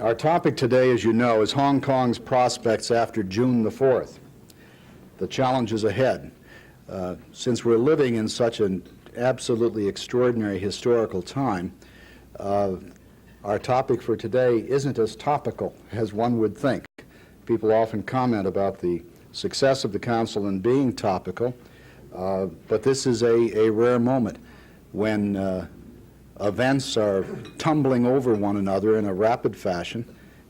Our topic today, as you know, is Hong Kong's prospects after June the 4th, the challenges ahead. Since we're living in such an absolutely extraordinary historical time, our topic for today isn't as topical as one would think. People often comment about the success of the Council in being topical, but this is a rare moment when events are tumbling over one another in a rapid fashion,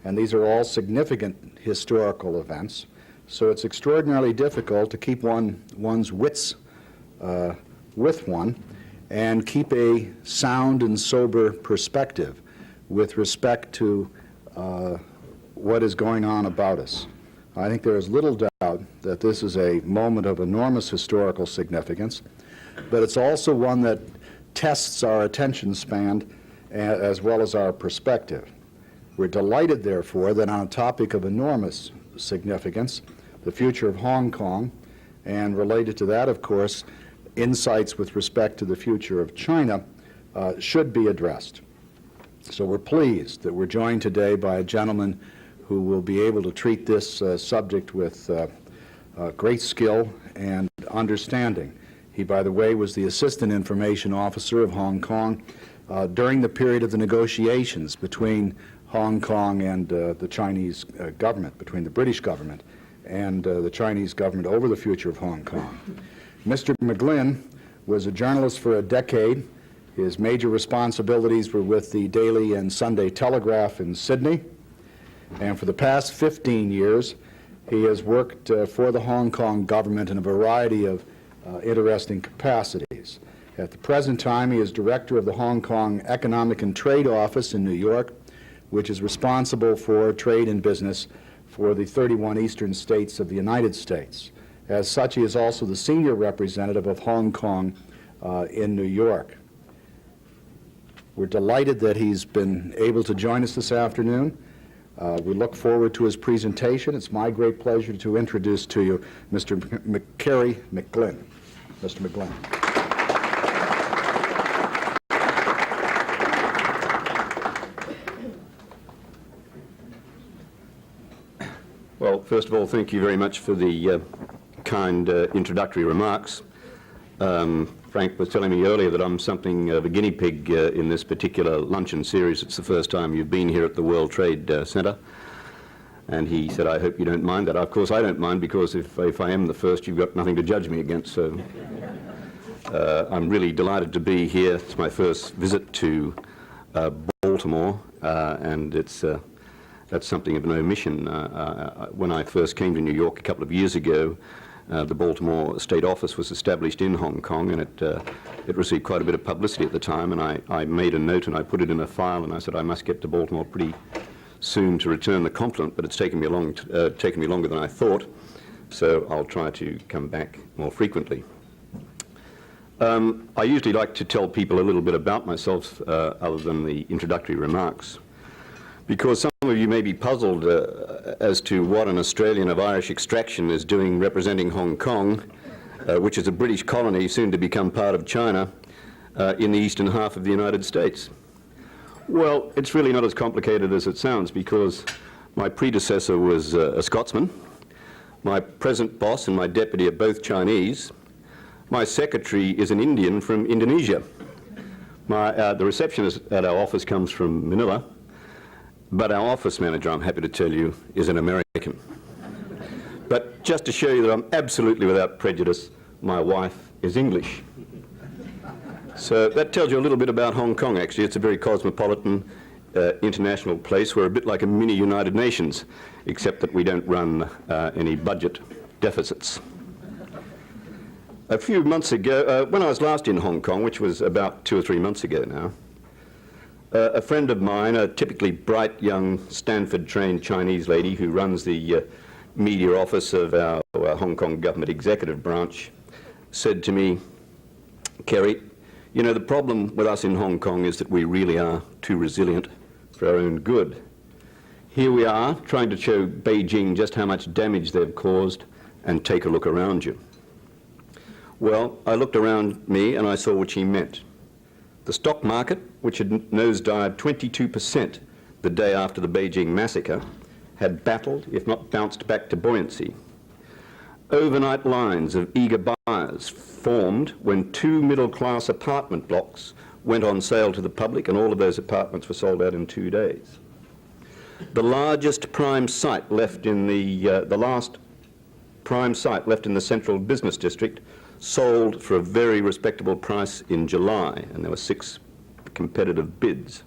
and these are all significant historical events. So it's extraordinarily difficult to keep one's wits with one and keep a sound and sober perspective with respect to what is going on about us. I think there is little doubt that this is a moment of enormous historical significance, but it's also one that tests our attention span as well as our perspective. We're delighted, therefore, that on a topic of enormous significance, the future of Hong Kong, and related to that, of course, insights with respect to the future of China, should be addressed. So we're pleased that we're joined today by a gentleman who will be able to treat this subject with great skill and understanding. He, by the way, was the Assistant Information Officer of Hong Kong during the period of the negotiations between Hong Kong and the Chinese government, between the British government and the Chinese government over the future of Hong Kong. Mr. McGlynn was a journalist for a decade. His major responsibilities were with the Daily and Sunday Telegraph in Sydney. And for the past 15 years, he has worked for the Hong Kong government in a variety of interesting capacities. At the present time, he is director of the Hong Kong Economic and Trade Office in New York, which is responsible for trade and business for the 31 eastern states of the United States. As such, he is also the senior representative of Hong Kong in New York. We're delighted that he's been able to join us this afternoon. We look forward to his presentation. It's my great pleasure to introduce to you Mr. Kerry McGlynn. Mr. McGlynn. Well, first of all, thank you very much for the kind introductory remarks. Frank was telling me earlier that I'm something of a guinea pig in this particular luncheon series. It's the first time you've been here at the World Trade Center. And he said, I hope you don't mind that. Of course, I don't mind, because if I am the first, you've got nothing to judge me against. So I'm really delighted to be here. It's my first visit to Baltimore, and that's something of an omission. When I first came to New York a couple of years ago, the Baltimore State Office was established in Hong Kong, and it received quite a bit of publicity at the time, and I made a note and I put it in a file, and I said I must get to Baltimore pretty soon to return the compliment, but it's taken me longer than I thought, so I'll try to come back more frequently. I usually like to tell people a little bit about myself other than the introductory remarks, because some of you may be puzzled as to what an Australian of Irish extraction is doing representing Hong Kong, which is a British colony soon to become part of China, in the eastern half of the United States. Well, it's really not as complicated as it sounds, because my predecessor was a Scotsman, my present boss and my deputy are both Chinese, my secretary is an Indian from Indonesia, the receptionist at our office comes from Manila, but our office manager, I'm happy to tell you, is an American. But just to show you that I'm absolutely without prejudice, my wife is English. So that tells you a little bit about Hong Kong, actually. It's a very cosmopolitan, international place. We're a bit like a mini United Nations, except that we don't run any budget deficits. A few months ago, when I was last in Hong Kong, which was about 2 or 3 months ago now, a friend of mine, a typically bright young Stanford-trained Chinese lady who runs the media office of our Hong Kong government executive branch, said to me, Kerry, you know, the problem with us in Hong Kong is that we really are too resilient for our own good. Here we are trying to show Beijing just how much damage they've caused, and take a look around you. Well, I looked around me and I saw what she meant. The stock market, which had nosedived 22% the day after the Beijing massacre, had battled, if not bounced back to buoyancy. Overnight lines of eager buyers formed when 2 middle-class apartment blocks went on sale to the public, and all of those apartments were sold out in 2 days. The largest prime site left in the last prime site left in the central business district sold for a very respectable price in July, and there were 6 competitive bids.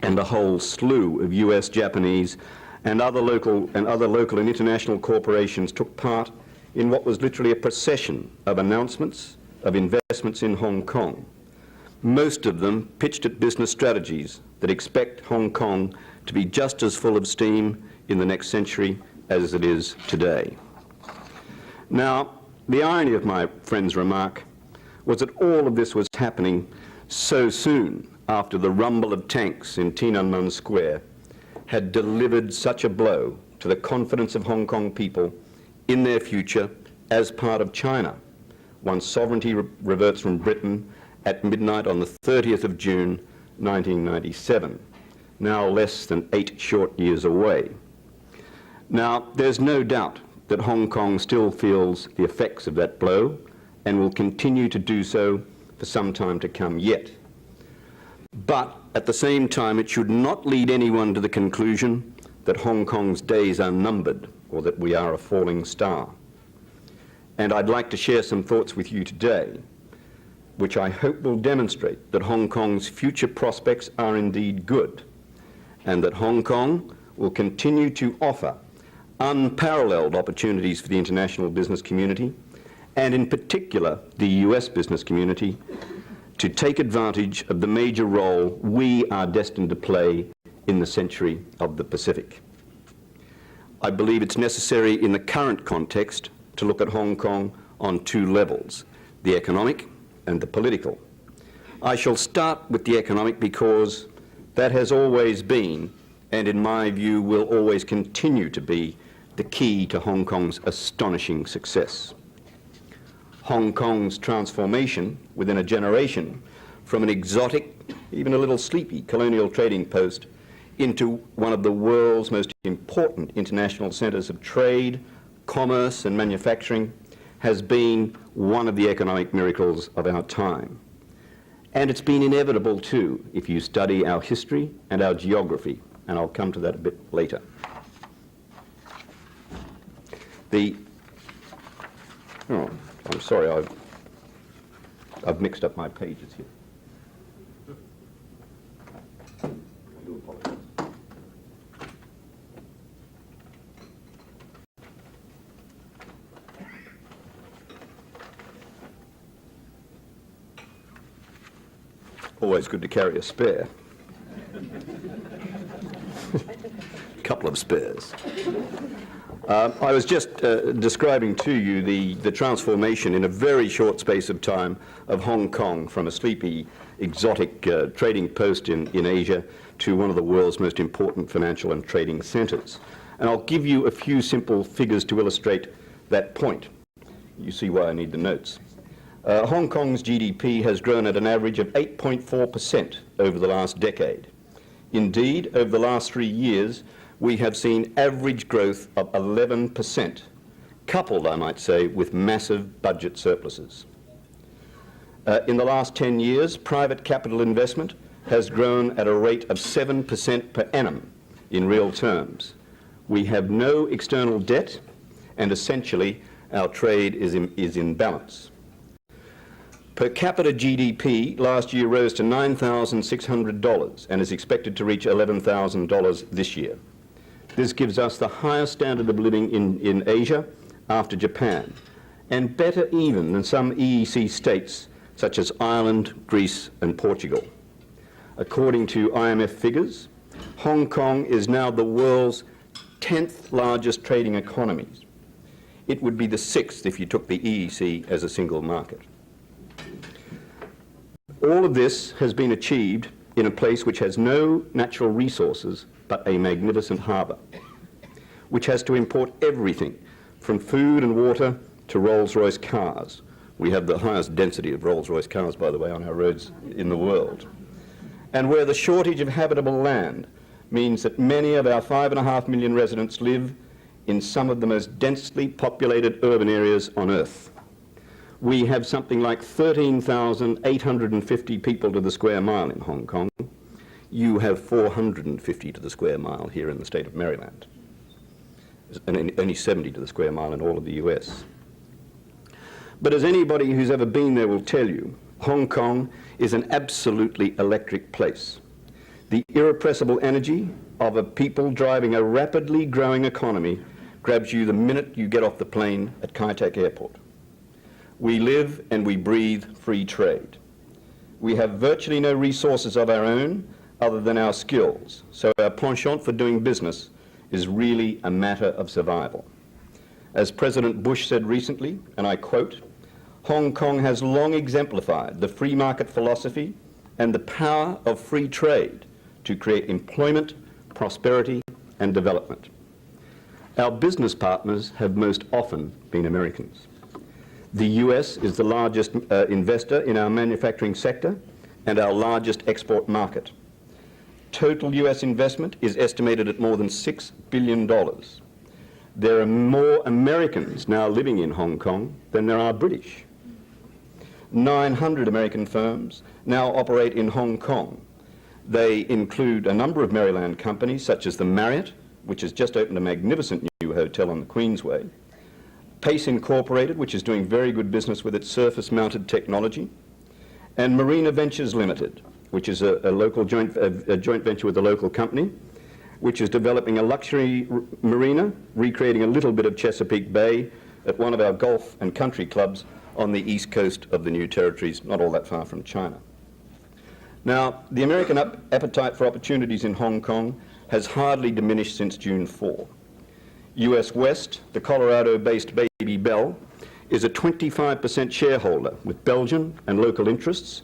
And a whole slew of US, Japanese, and other local and international corporations took part in what was literally a procession of announcements of investments in Hong Kong. Most of them pitched at business strategies that expect Hong Kong to be just as full of steam in the next century as it is today. Now, the irony of my friend's remark was that all of this was happening so soon after the rumble of tanks in Tiananmen Square had delivered such a blow to the confidence of Hong Kong people in their future as part of China, once sovereignty reverts from Britain at midnight on the 30th of June 1997, now less than 8 short years away. Now, there's no doubt that Hong Kong still feels the effects of that blow and will continue to do so for some time to come yet. But at the same time, it should not lead anyone to the conclusion that Hong Kong's days are numbered or that we are a falling star. And I'd like to share some thoughts with you today, which I hope will demonstrate that Hong Kong's future prospects are indeed good, and that Hong Kong will continue to offer unparalleled opportunities for the international business community, and in particular the US business community, to take advantage of the major role we are destined to play in the century of the Pacific. I believe it's necessary in the current context to look at Hong Kong on 2 levels, the economic and the political. I shall start with the economic because that has always been, and in my view will always continue to be, the key to Hong Kong's astonishing success. Hong Kong's transformation within a generation from an exotic, even a little sleepy colonial trading post into one of the world's most important international centers of trade, commerce and manufacturing has been one of the economic miracles of our time. And it's been inevitable too if you study our history and our geography, and I'll come to that a bit later. I'm sorry, I've mixed up my pages here. I do apologize. Always good to carry a spare. Couple of spares. I was just describing to you the transformation in a very short space of time of Hong Kong from a sleepy, exotic trading post in Asia to one of the world's most important financial and trading centers. And I'll give you a few simple figures to illustrate that point. You see why I need the notes. Hong Kong's GDP has grown at an average of 8.4% over the last decade. Indeed, over the last 3 years, we have seen average growth of 11%, coupled, I might say, with massive budget surpluses. In the last 10 years, private capital investment has grown at a rate of 7% per annum in real terms. We have no external debt, and essentially our trade is in balance. Per capita GDP last year rose to $9,600 and is expected to reach $11,000 this year. This gives us the highest standard of living in Asia after Japan, and better even than some EEC states such as Ireland, Greece and Portugal. According to IMF figures, Hong Kong is now the world's 10th largest trading economy. It would be the 6th if you took the EEC as a single market. All of this has been achieved in a place which has no natural resources but a magnificent harbour, which has to import everything from food and water to Rolls-Royce cars. We have the highest density of Rolls-Royce cars, by the way, on our roads in the world. And where the shortage of habitable land means that many of our 5.5 million residents live in some of the most densely populated urban areas on Earth. We have something like 13,850 people to the square mile in Hong Kong. You have 450 to the square mile here in the state of Maryland, and only 70 to the square mile in all of the US. But as anybody who's ever been there will tell you, Hong Kong is an absolutely electric place. The irrepressible energy of a people driving a rapidly growing economy grabs you the minute you get off the plane at Kai Tak Airport. We live and we breathe free trade. We have virtually no resources of our own other than our skills, so our penchant for doing business is really a matter of survival. As President Bush said recently, and I quote, "Hong Kong has long exemplified the free market philosophy and the power of free trade to create employment, prosperity, and development." Our business partners have most often been Americans. The US is the largest investor in our manufacturing sector and our largest export market. Total US investment is estimated at more than $6 billion. There are more Americans now living in Hong Kong than there are British. 900 American firms now operate in Hong Kong. They include a number of Maryland companies, such as the Marriott, which has just opened a magnificent new hotel on the Queensway, Pace Incorporated, which is doing very good business with its surface-mounted technology, and Marina Ventures Limited, which is a local joint venture with a local company, which is developing a luxury marina, recreating a little bit of Chesapeake Bay at one of our golf and country clubs on the east coast of the new territories, not all that far from China. Now, the American appetite for opportunities in Hong Kong has hardly diminished since June 4. US West, the Colorado-based Baby Bell, is a 25% shareholder with Belgian and local interests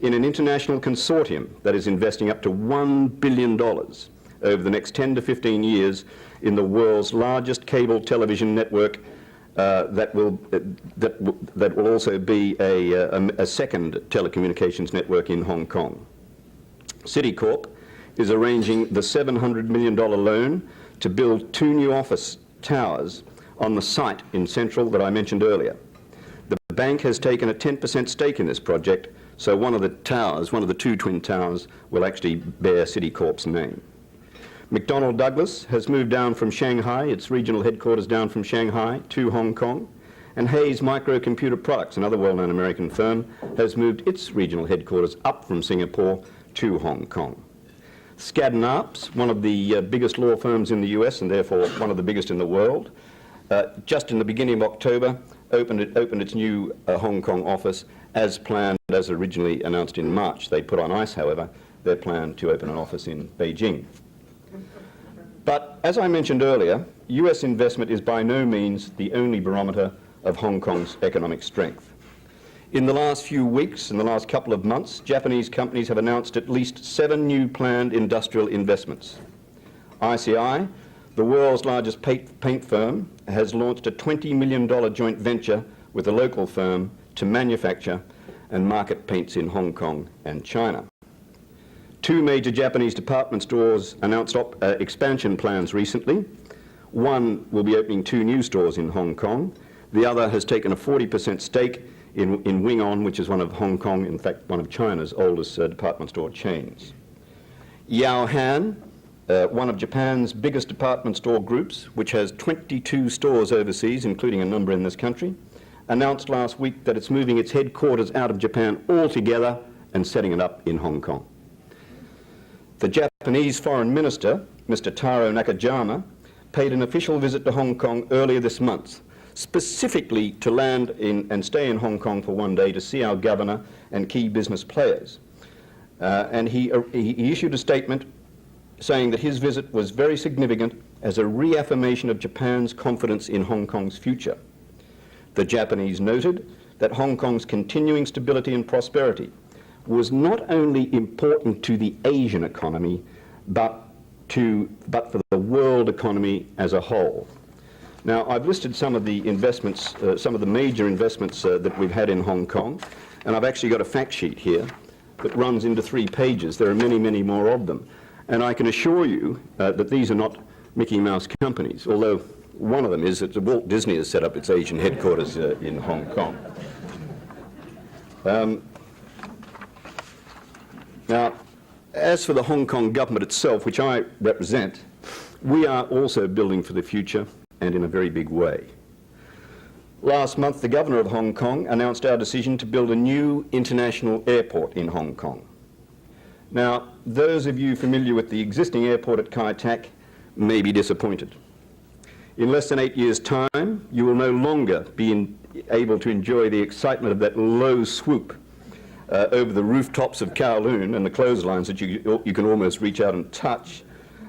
in an international consortium that is investing up to $1 billion over the next 10 to 15 years in the world's largest cable television network that will also be a second telecommunications network in Hong Kong. Citicorp is arranging the $700 million loan to build 2 new office towers on the site in Central that I mentioned earlier. The bank has taken a 10% stake in this project, so one of the 2 twin towers, will actually bear Citicorp's name. McDonnell Douglas has moved down from Shanghai, its regional headquarters down from Shanghai to Hong Kong, and Hayes Microcomputer Products, another well-known American firm, has moved its regional headquarters up from Singapore to Hong Kong. Skadden Arps, one of the biggest law firms in the US and therefore one of the biggest in the world, just in the beginning of October opened its new Hong Kong office as planned, as originally announced in March. They put on ice, however, their plan to open an office in Beijing. But as I mentioned earlier, US investment is by no means the only barometer of Hong Kong's economic strength. In the last few weeks, in the last couple of months, Japanese companies have announced at least 7 new planned industrial investments. ICI, the world's largest paint firm, has launched a $20 million joint venture with a local firm to manufacture and market paints in Hong Kong and China. 2 major Japanese department stores announced expansion plans recently. One will be opening 2 new stores in Hong Kong. The other has taken a 40% stake in Wing-On, which is one of Hong Kong, in fact, one of China's oldest department store chains. Yao Han, one of Japan's biggest department store groups, which has 22 stores overseas, including a number in this country, announced last week that it's moving its headquarters out of Japan altogether and setting it up in Hong Kong. The Japanese Foreign Minister, Mr. Taro Nakajima, paid an official visit to Hong Kong earlier this month, specifically to land in and stay in Hong Kong for 1 day to see our governor and key business players. And he issued a statement saying that his visit was very significant as a reaffirmation of Japan's confidence in Hong Kong's future. The Japanese noted that Hong Kong's continuing stability and prosperity was not only important to the Asian economy, but for the world economy as a whole. Now, I've listed some of the investments, some of the major investments that we've had in Hong Kong, and I've actually got a fact sheet here that runs into 3 pages. There are many, many more of them. And I can assure you that these are not Mickey Mouse companies, although one of them is that Walt Disney has set up its Asian headquarters in Hong Kong. Now, as for the Hong Kong government itself, which I represent, we are also building for the future, and in a very big way. Last month, the governor of Hong Kong announced our decision to build a new international airport in Hong Kong. Now, those of you familiar with the existing airport at Kai Tak may be disappointed. In less than 8 years' time, you will no longer be able to enjoy the excitement of that low swoop over the rooftops of Kowloon and the clotheslines that you can almost reach out and touch,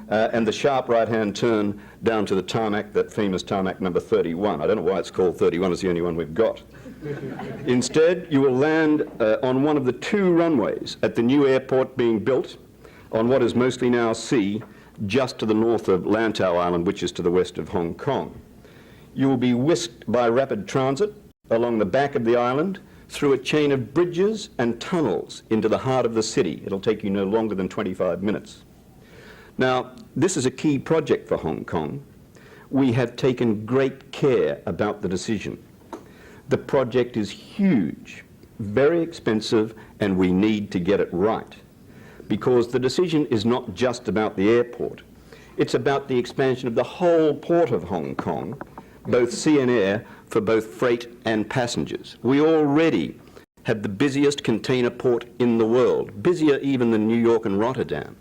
and the sharp right-hand turn down to the tarmac, that famous tarmac number 31. I don't know why it's called 31, it's the only one we've got. Instead, you will land on one of the 2 runways at the new airport being built on what is mostly now sea, just to the north of Lantau Island, which is to the west of Hong Kong. You will be whisked by rapid transit along the back of the island through a chain of bridges and tunnels into the heart of the city. It'll take you no longer than 25 minutes. Now, this is a key project for Hong Kong. We have taken great care about the decision. The project is huge, very expensive, and we need to get it right, because the decision is not just about the airport. It's about the expansion of the whole port of Hong Kong, both sea and air, for both freight and passengers. We already have the busiest container port in the world, busier even than New York and Rotterdam.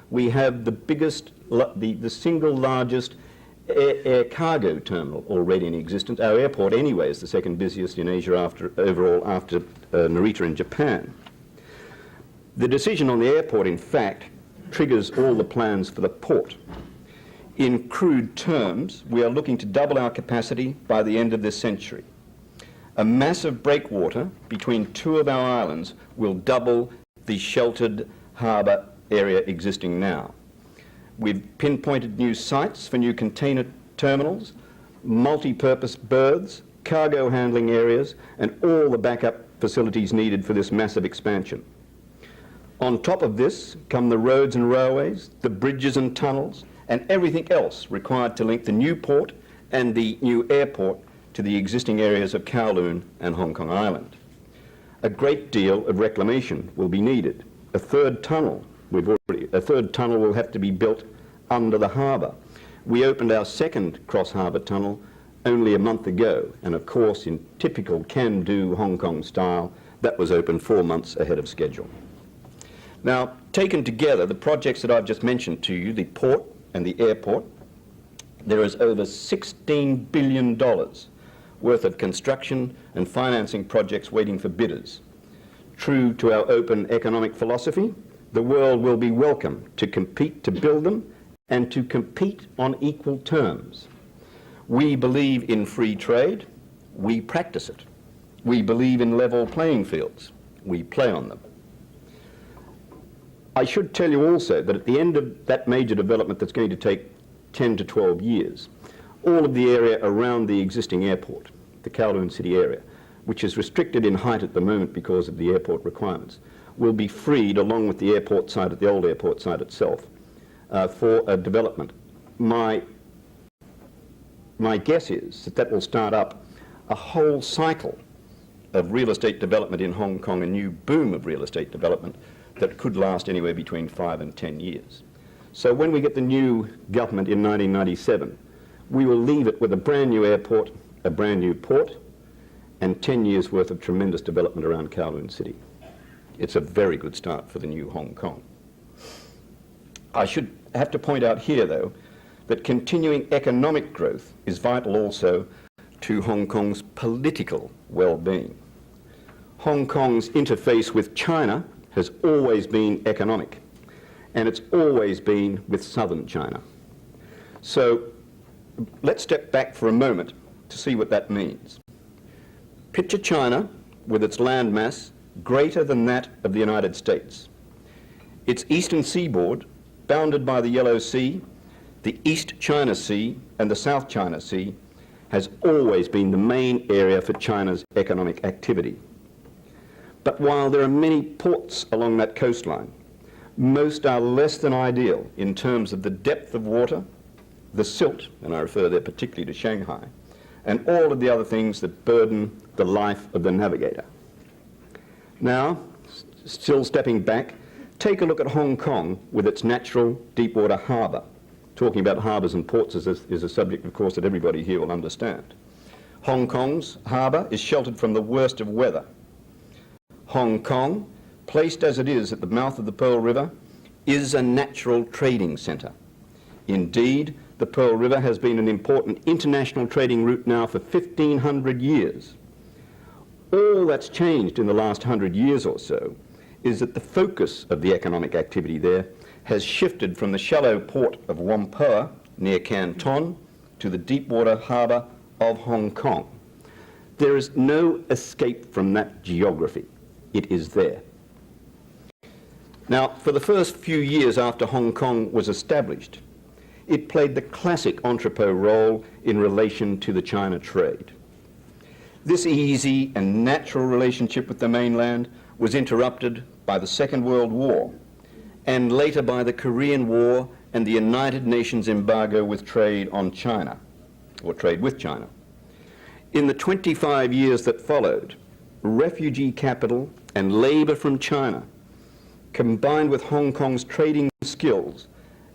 We have the biggest, the single largest air cargo terminal already in existence. Our airport anyway is the second busiest in Asia overall after Narita in Japan. The decision on the airport, in fact, triggers all the plans for the port. In crude terms, we are looking to double our capacity by the end of this century. A massive breakwater between 2 of our islands will double the sheltered harbour area existing now. We've pinpointed new sites for new container terminals, multi-purpose berths, cargo handling areas, and all the backup facilities needed for this massive expansion. On top of this come the roads and railways, the bridges and tunnels, and everything else required to link the new port and the new airport to the existing areas of Kowloon and Hong Kong Island. A great deal of reclamation will be needed. A third tunnel will have to be built under the harbour. We opened our second cross-harbour tunnel only a month ago, and of course, in typical can-do Hong Kong style, that was opened 4 months ahead of schedule. Now, taken together, the projects that I've just mentioned to you, the port and the airport, there is over $16 billion worth of construction and financing projects waiting for bidders. True to our open economic philosophy, the world will be welcome to compete to build them and to compete on equal terms. We believe in free trade, we practice it. We believe in level playing fields, we play on them. I should tell you also that at the end of that major development that's going to take 10 to 12 years, all of the area around the existing airport, the Kowloon City area, which is restricted in height at the moment because of the airport requirements, will be freed along with the airport site, at the old airport site itself, for a development. My guess is that that will start up a whole cycle of real estate development in Hong Kong, a new boom of real estate development that could last anywhere between 5 and 10 years. So when we get the new government in 1997, we will leave it with a brand new airport, a brand new port, and 10 years worth of tremendous development around Kowloon City. It's a very good start for the new Hong Kong. I should have to point out here, though, that continuing economic growth is vital also to Hong Kong's political well-being. Hong Kong's interface with China has always been economic, and it's always been with southern China. So let's step back for a moment to see what that means. Picture China with its landmass greater than that of the United States. Its eastern seaboard, bounded by the Yellow Sea, the East China Sea and the South China Sea, has always been the main area for China's economic activity. But while there are many ports along that coastline, Most are less than ideal in terms of the depth of water, the silt, and I refer there particularly to Shanghai, and all of the other things that burden the life of the navigator. Now, still stepping back, take a look at Hong Kong with its natural deep-water harbour. Talking about harbours and ports is a subject, of course, that everybody here will understand. Hong Kong's harbour is sheltered from the worst of weather. Hong Kong, placed as it is at the mouth of the Pearl River, is a natural trading centre. Indeed, the Pearl River has been an important international trading route now for 1,500 years. All that's changed in the last 100 years or so is that the focus of the economic activity there has shifted from the shallow port of Whampoa near Canton to the deep-water harbour of Hong Kong. There is no escape from that geography. It is there. Now, for the first few years after Hong Kong was established, it played the classic entrepot role in relation to the China trade. This easy and natural relationship with the mainland was interrupted by the Second World War, and later by the Korean War and the United Nations embargo with trade on China, or trade with China. In the 25 years that followed, refugee capital and labor from China, combined with Hong Kong's trading skills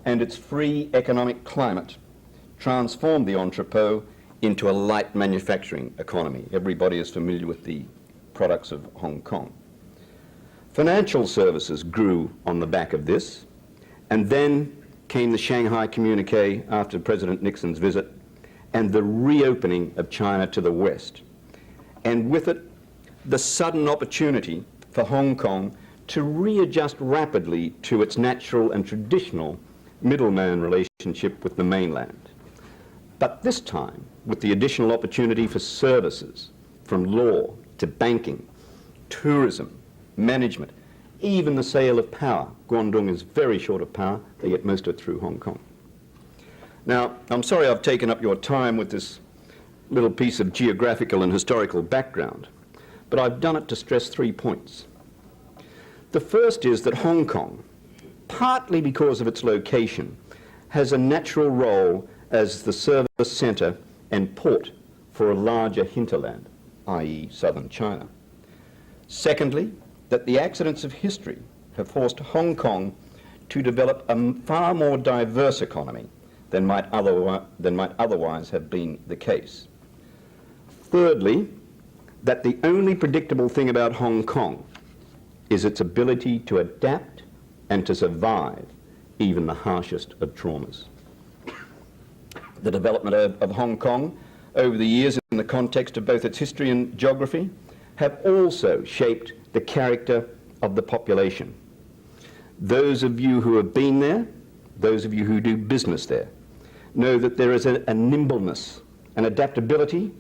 and its free economic climate, transformed the entrepot into a light manufacturing economy. Everybody is familiar with the products of Hong Kong. Financial services grew on the back of this, and then came the Shanghai Communique after President Nixon's visit, and the reopening of China to the West. And with it, the sudden opportunity for Hong Kong to readjust rapidly to its natural and traditional middleman relationship with the mainland. But this time, with the additional opportunity for services, from law to banking, tourism, management, even the sale of power. Guangdong is very short of power. They get most of it through Hong Kong. Now, I'm sorry I've taken up your time with this little piece of geographical and historical background, but I've done it to stress 3 points. The first is that Hong Kong, partly because of its location, has a natural role as the service centre and port for a larger hinterland, i.e. southern China. Secondly, that the accidents of history have forced Hong Kong to develop a far more diverse economy than might otherwise have been the case. Thirdly, that the only predictable thing about Hong Kong is its ability to adapt and to survive even the harshest of traumas. The development of Hong Kong over the years in the context of both its history and geography have also shaped the character of the population. Those of you who have been there, those of you who do business there, know that there is a nimbleness, an adaptability,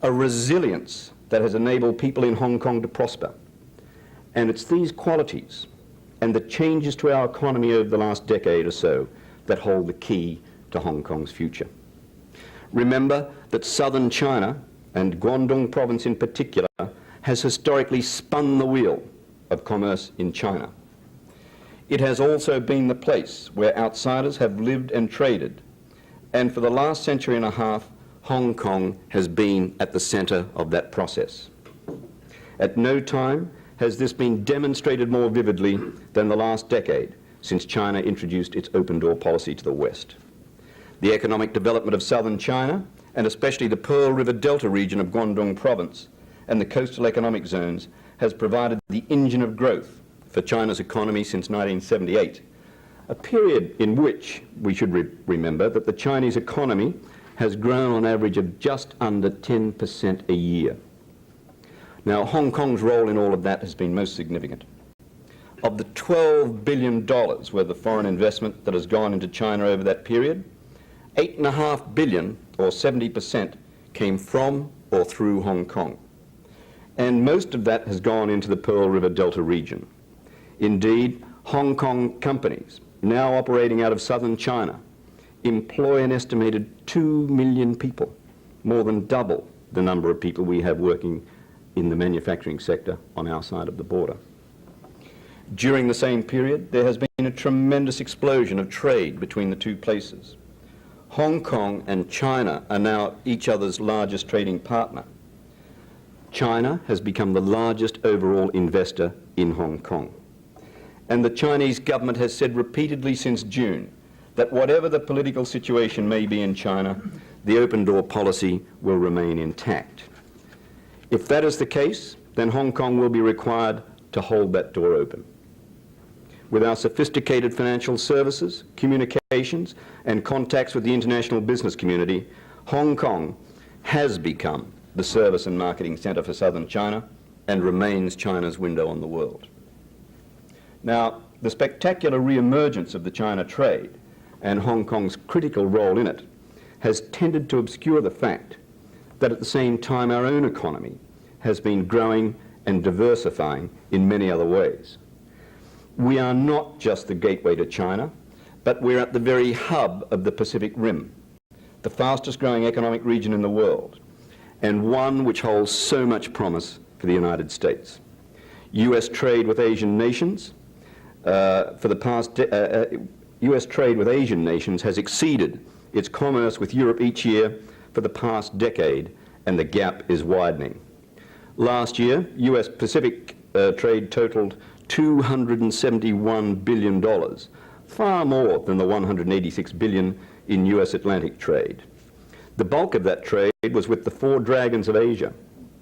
a resilience that has enabled people in Hong Kong to prosper. And it's these qualities and the changes to our economy over the last decade or so that hold the key to Hong Kong's future. Remember that southern China, and Guangdong province in particular, has historically spun the wheel of commerce in China. It has also been the place where outsiders have lived and traded, and for the last century and a half, Hong Kong has been at the centre of that process. At no time has this been demonstrated more vividly than the last decade since China introduced its open door policy to the West. The economic development of southern China, and especially the Pearl River Delta region of Guangdong province and the coastal economic zones, has provided the engine of growth for China's economy since 1978, a period in which we should remember that the Chinese economy has grown on average of just under 10% a year. Now, Hong Kong's role in all of that has been most significant. Of the $12 billion worth of foreign investment that has gone into China over that period, $8.5 billion, or 70%, came from or through Hong Kong. And most of that has gone into the Pearl River Delta region. Indeed, Hong Kong companies, now operating out of southern China, employ an estimated 2 million people, more than double the number of people we have working in the manufacturing sector on our side of the border. During the same period, there has been a tremendous explosion of trade between the two places. Hong Kong and China are now each other's largest trading partner. China has become the largest overall investor in Hong Kong. And the Chinese government has said repeatedly since June that whatever the political situation may be in China, the open door policy will remain intact. If that is the case, then Hong Kong will be required to hold that door open. With our sophisticated financial services, communications, and contacts with the international business community, Hong Kong has become the service and marketing centre for southern China and remains China's window on the world. Now, the spectacular re-emergence of the China trade and Hong Kong's critical role in it has tended to obscure the fact that at the same time our own economy has been growing and diversifying in many other ways. We are not just the gateway to China, but we're at the very hub of the Pacific Rim, the fastest growing economic region in the world, and one which holds so much promise for the United States. U.S. trade with Asian nations U.S. trade with Asian nations has exceeded its commerce with Europe each year for the past decade, and the gap is widening. Last year, U.S. Pacific trade totaled $271 billion, far more than the $186 billion in U.S. Atlantic trade. The bulk of that trade was with the four dragons of Asia: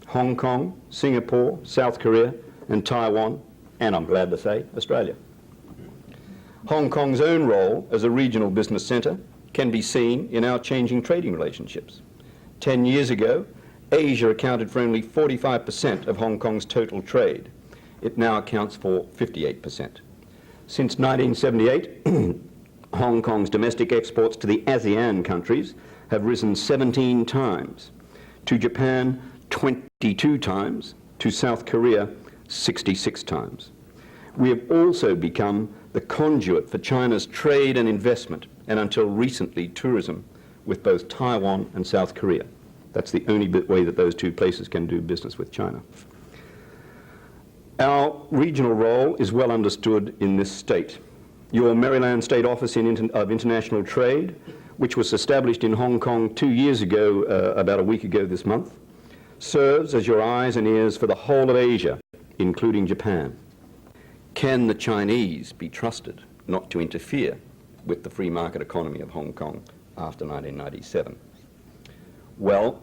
Hong Kong, Singapore, South Korea, and Taiwan, and I'm glad to say, Australia. Hong Kong's own role as a regional business centre can be seen in our changing trading relationships. 10 years ago, Asia accounted for only 45% of Hong Kong's total trade. It now accounts for 58%. Since 1978, Hong Kong's domestic exports to the ASEAN countries have risen 17 times, to Japan 22 times, to South Korea 66 times. We have also become the conduit for China's trade and investment, and until recently tourism, with both Taiwan and South Korea. That's the only way that those two places can do business with China. Our regional role is well understood in this state. Your Maryland State Office of International Trade, which was established in Hong Kong 2 years ago, about a week ago this month, serves as your eyes and ears for the whole of Asia, including Japan. Can the Chinese be trusted not to interfere with the free market economy of Hong Kong after 1997? Well,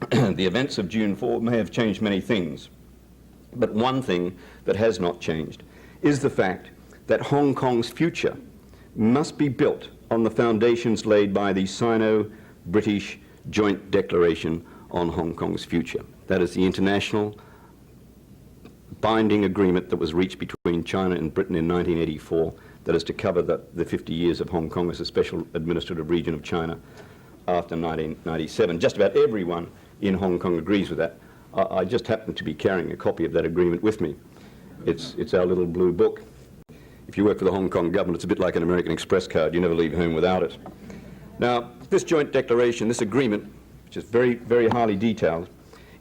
the events of June 4 may have changed many things, but one thing that has not changed is the fact that Hong Kong's future must be built on the foundations laid by the Sino-British Joint Declaration on Hong Kong's Future. That is the international binding agreement that was reached between China and Britain in 1984 that is to cover the 50 years of Hong Kong as a special administrative region of China after 1997. Just about everyone in Hong Kong agrees with that. I just happen to be carrying a copy of that agreement with me. It's our little blue book. If you work for the Hong Kong government, it's a bit like an American Express card. You never leave home without it. Now, this joint declaration, this agreement, which is very, very highly detailed,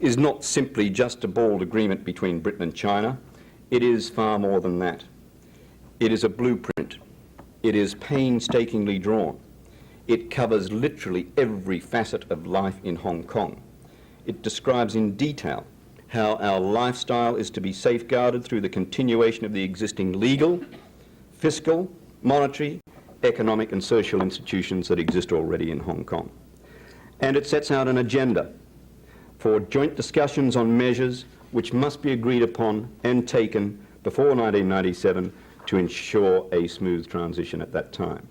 is not simply just a bald agreement between Britain and China. It is far more than that. It is a blueprint. It is painstakingly drawn. It covers literally every facet of life in Hong Kong. It describes in detail how our lifestyle is to be safeguarded through the continuation of the existing legal, fiscal, monetary, economic and social institutions that exist already in Hong Kong. And it sets out an agenda for joint discussions on measures which must be agreed upon and taken before 1997 to ensure a smooth transition at that time.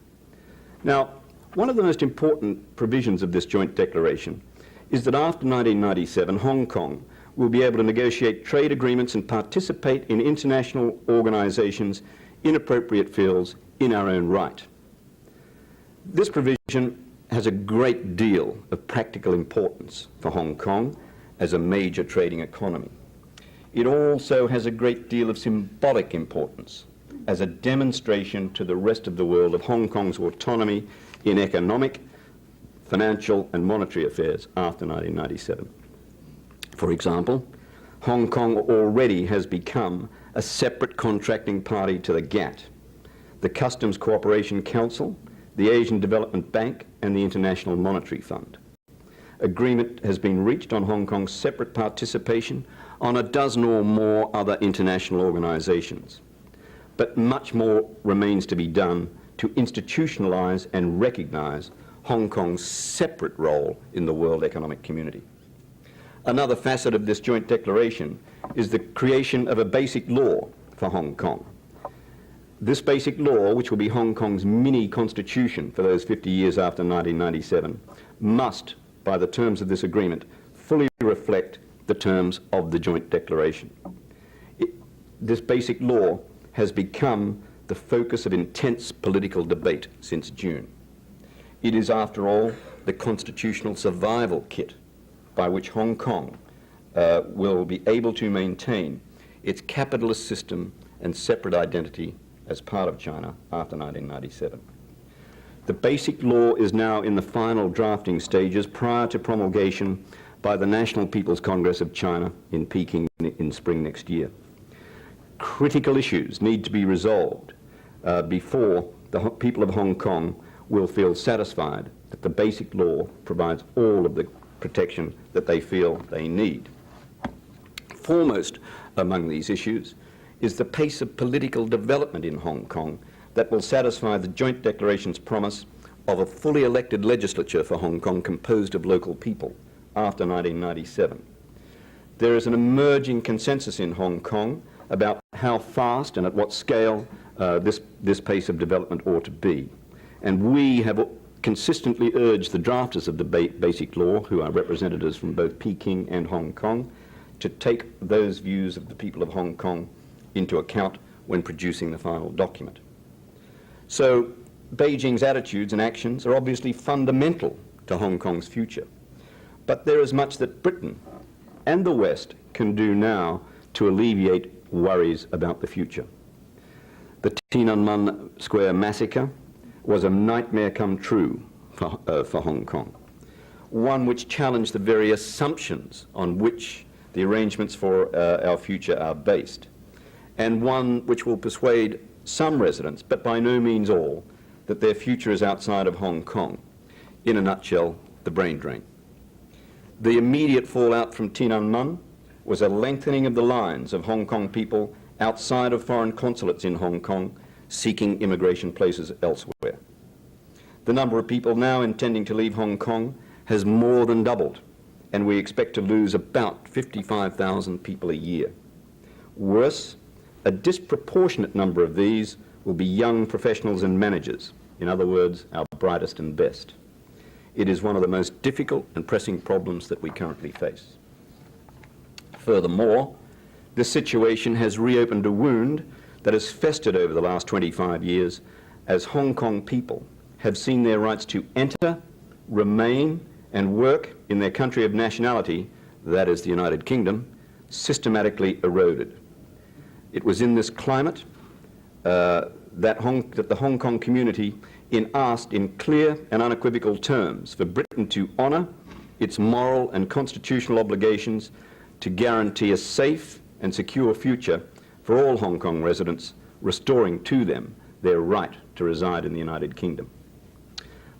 Now, one of the most important provisions of this joint declaration is that after 1997, Hong Kong will be able to negotiate trade agreements and participate in international organizations in appropriate fields in our own right. This provision has a great deal of practical importance for Hong Kong as a major trading economy. It also has a great deal of symbolic importance as a demonstration to the rest of the world of Hong Kong's autonomy in economic, financial and monetary affairs after 1997. For example, Hong Kong already has become a separate contracting party to the GATT, the Customs Cooperation Council, the Asian Development Bank, and the International Monetary Fund. Agreement has been reached on Hong Kong's separate participation on a dozen or more other international organizations. But much more remains to be done to institutionalize and recognize Hong Kong's separate role in the world economic community. Another facet of this joint declaration is the creation of a basic law for Hong Kong. This basic law, which will be Hong Kong's mini constitution for those 50 years after 1997, must, by the terms of this agreement, fully reflect the terms of the joint declaration. This basic law has become the focus of intense political debate since June. It is, after all, the constitutional survival kit by which Hong Kong will be able to maintain its capitalist system and separate identity as part of China after 1997. The basic law is now in the final drafting stages prior to promulgation by the National People's Congress of China in Peking in spring next year. Critical issues need to be resolved before the people of Hong Kong will feel satisfied that the basic law provides all of the protection that they feel they need. Foremost among these issues is the pace of political development in Hong Kong that will satisfy the joint declaration's promise of a fully elected legislature for Hong Kong composed of local people after 1997. There is an emerging consensus in Hong Kong about how fast and at what scale this pace of development ought to be. And we have consistently urged the drafters of the basic law, who are representatives from both Peking and Hong Kong, to take those views of the people of Hong Kong into account when producing the final document. So Beijing's attitudes and actions are obviously fundamental to Hong Kong's future. But there is much that Britain and the West can do now to alleviate worries about the future. The Tiananmen Square massacre was a nightmare come true for Hong Kong, one which challenged the very assumptions on which the arrangements for our future are based, and one which will persuade some residents, but by no means all, that their future is outside of Hong Kong. In a nutshell, the brain drain. The immediate fallout from Tiananmen was a lengthening of the lines of Hong Kong people outside of foreign consulates in Hong Kong seeking immigration places elsewhere. The number of people now intending to leave Hong Kong has more than doubled, and we expect to lose about 55,000 people a year. Worse, a disproportionate number of these will be young professionals and managers, in other words, our brightest and best. It is one of the most difficult and pressing problems that we currently face. Furthermore, this situation has reopened a wound that has festered over the last 25 years as Hong Kong people have seen their rights to enter, remain, and work in their country of nationality, that is the United Kingdom, systematically eroded. It was in this climate that the Hong Kong community asked in clear and unequivocal terms for Britain to honour its moral and constitutional obligations to guarantee a safe and secure future for all Hong Kong residents, restoring to them their right to reside in the United Kingdom.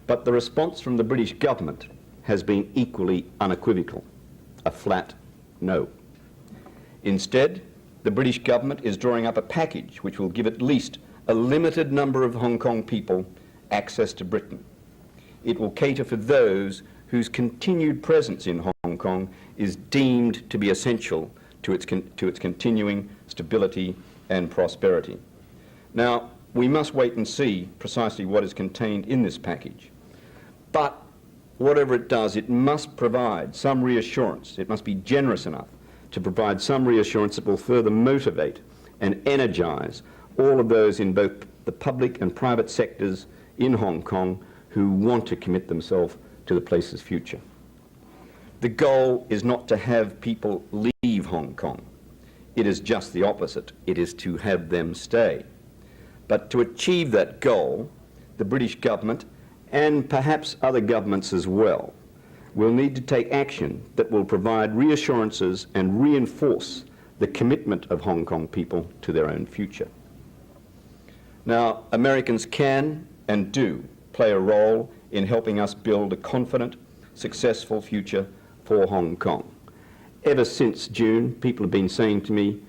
But the response from the British government has been equally unequivocal, a flat no. Instead, the British government is drawing up a package which will give at least a limited number of Hong Kong people access to Britain. It will cater for those whose continued presence in Hong Kong is deemed to be essential to its continuing stability and prosperity. Now, we must wait and see precisely what is contained in this package. But whatever it does, it must provide some reassurance. It must be generous enough to provide some reassurance that will further motivate and energize all of those in both the public and private sectors in Hong Kong who want to commit themselves to the place's future. The goal is not to have people leave Hong Kong. It is just the opposite. It is to have them stay. But to achieve that goal, the British government, and perhaps other governments as well, will need to take action that will provide reassurances and reinforce the commitment of Hong Kong people to their own future. Now, Americans can and do play a role in helping us build a confident, successful future for Hong Kong. Ever since June, people have been saying to me,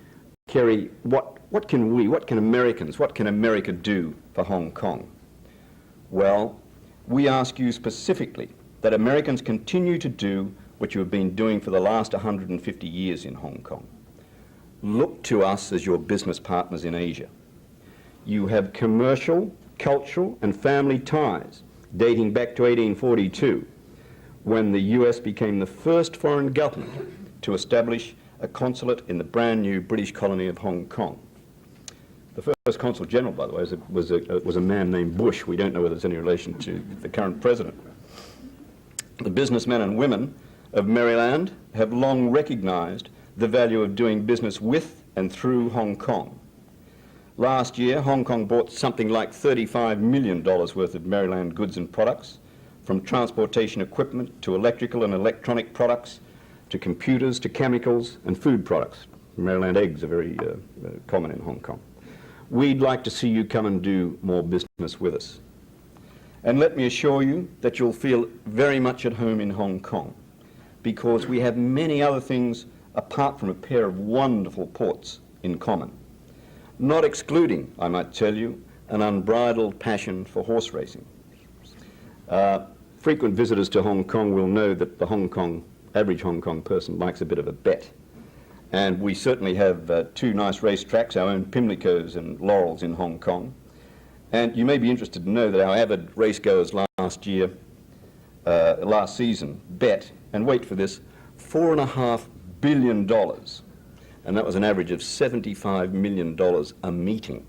Kerry, what can Americans, what can America do for Hong Kong? Well, we ask you specifically that Americans continue to do what you have been doing for the last 150 years in Hong Kong. Look to us as your business partners in Asia. You have commercial, cultural, and family ties dating back to 1842, when the US became the first foreign government to establish a consulate in the brand new British colony of Hong Kong. The first consul general, by the way, was a man named Bush. We don't know whether there's any relation to the current president. The businessmen and women of Maryland have long recognized the value of doing business with and through Hong Kong. Last year, Hong Kong bought something like $35 million worth of Maryland goods and products, from transportation equipment to electrical and electronic products, to computers, to chemicals and food products. Maryland eggs are very common in Hong Kong. We'd like to see you come and do more business with us. And let me assure you that you'll feel very much at home in Hong Kong, because we have many other things apart from a pair of wonderful ports in common. Not excluding, I might tell you, an unbridled passion for horse racing. Frequent visitors to Hong Kong will know that the average Hong Kong person likes a bit of a bet. And we certainly have two nice racetracks, our own Pimlico's and Laurel's in Hong Kong. And you may be interested to know that our avid racegoers last season bet, and wait for this, $4.5 billion. And that was an average of $75 million a meeting.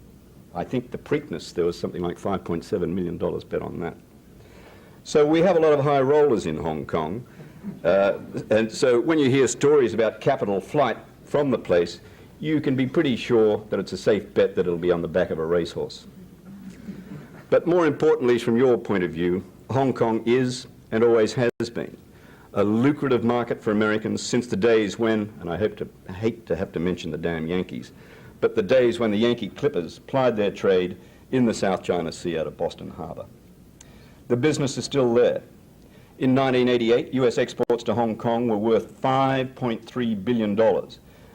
I think the Preakness, there was something like $5.7 million bet on that. So we have a lot of high rollers in Hong Kong. And so when you hear stories about capital flight from the place, you can be pretty sure that it's a safe bet that it'll be on the back of a racehorse. But more importantly, from your point of view, Hong Kong is, and always has been, a lucrative market for Americans since the days when, and I hate to have to mention the damn Yankees, but the days when the Yankee clippers plied their trade in the South China Sea out of Boston Harbor. The business is still there. In 1988, US exports to Hong Kong were worth $5.3 billion,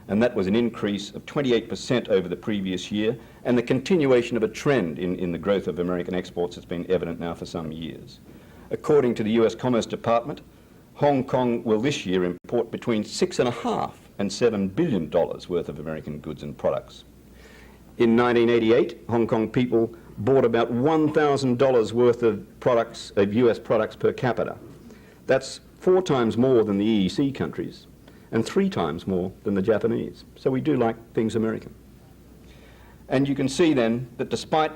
and that was an increase of 28% over the previous year, and the continuation of a trend in the growth of American exports has been evident now for some years. According to the US Commerce Department, Hong Kong will this year import between $6.5 and $7 billion worth of American goods and products. In 1988, Hong Kong people bought about $1,000 worth of US products per capita. That's 4 times more than the EEC countries and 3 times more than the Japanese. So we do like things American. And you can see then that despite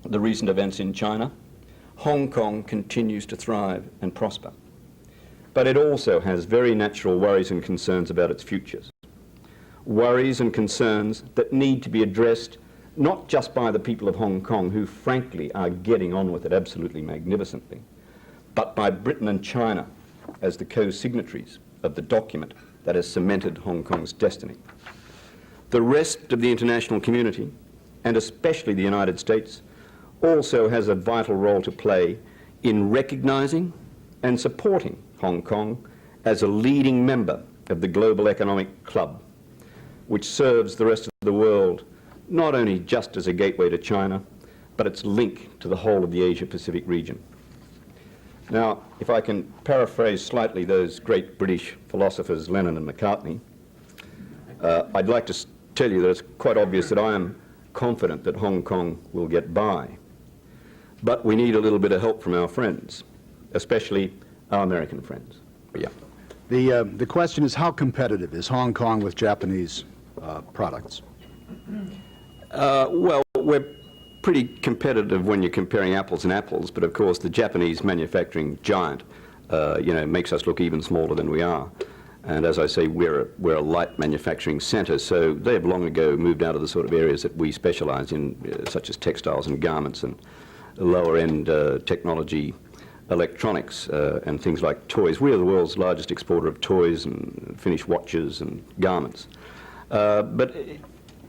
the recent events in China, Hong Kong continues to thrive and prosper. But it also has very natural worries and concerns about its futures. Worries and concerns that need to be addressed not just by the people of Hong Kong, who frankly are getting on with it absolutely magnificently, but by Britain and China as the co-signatories of the document that has cemented Hong Kong's destiny. The rest of the international community, and especially the United States, also has a vital role to play in recognizing and supporting Hong Kong as a leading member of the global economic club, which serves the rest of the world not only just as a gateway to China, but its link to the whole of the Asia-Pacific region. Now, if I can paraphrase slightly those great British philosophers, Lennon and McCartney, I'd like to tell you that it's quite obvious that I am confident that Hong Kong will get by. But we need a little bit of help from our friends, especially our American friends. Yeah. The question is, how competitive is Hong Kong with Japanese products? Well, we're pretty competitive when you're comparing apples and apples, but of course the Japanese manufacturing giant, makes us look even smaller than we are. And as I say, we're a light manufacturing centre, so they have long ago moved out of the sort of areas that we specialise in, such as textiles and garments and lower-end technology, electronics, and things like toys. We are the world's largest exporter of toys and finished watches and garments. But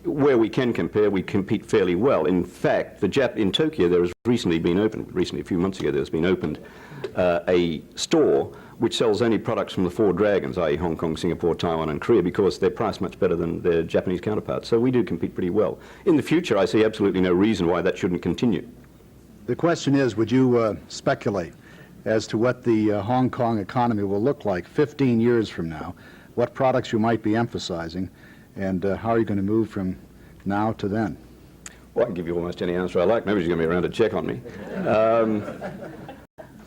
where we can compare, we compete fairly well. In fact, in Tokyo, there has recently, a few months ago, there's been opened a store which sells only products from the four dragons, i.e. Hong Kong, Singapore, Taiwan and Korea, because they're priced much better than their Japanese counterparts. So we do compete pretty well. In the future, I see absolutely no reason why that shouldn't continue. The question is, would you speculate as to what the Hong Kong economy will look like 15 years from now, what products you might be emphasizing, and how are you going to move from now to then? Well, I can give you almost any answer I like. Nobody's going to be around to check on me.